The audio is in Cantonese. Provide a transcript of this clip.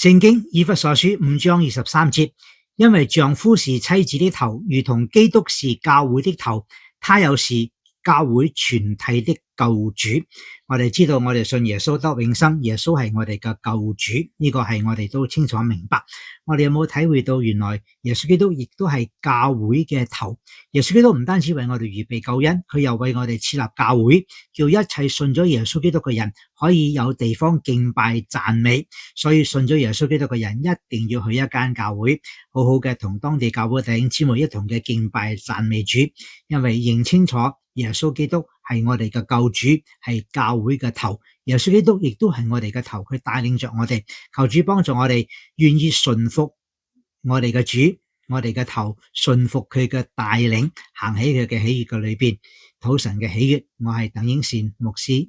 聖經以弗所書5章23節，因為丈夫是妻子的頭，如同基督是教會的頭，他又是教會全體的救主。我哋知道我哋信耶穌得永生，耶穌係我哋嘅救主，呢個係我哋都清楚明白。我哋有冇體會到原來耶穌基督亦都係教會嘅頭？耶穌基督唔單止為我哋預備救恩，佢又為我哋設立教會，叫一切信咗耶穌基督嘅人可以有地方敬拜讚美。所以信咗耶穌基督嘅人一定要去一間教會，好好嘅同當地教會弟兄姊妹一同嘅敬拜讚美主，因為認清楚耶穌基督係我哋嘅救主，係教會嘅頭。耶穌基督亦都係我哋嘅頭，佢帶領着我哋。求主幫助我哋，願意順服我哋嘅主，我哋嘅頭，順服佢嘅帶領，行喺佢嘅喜悅嘅裏邊，討神嘅喜悅。我係鄧英善牧師。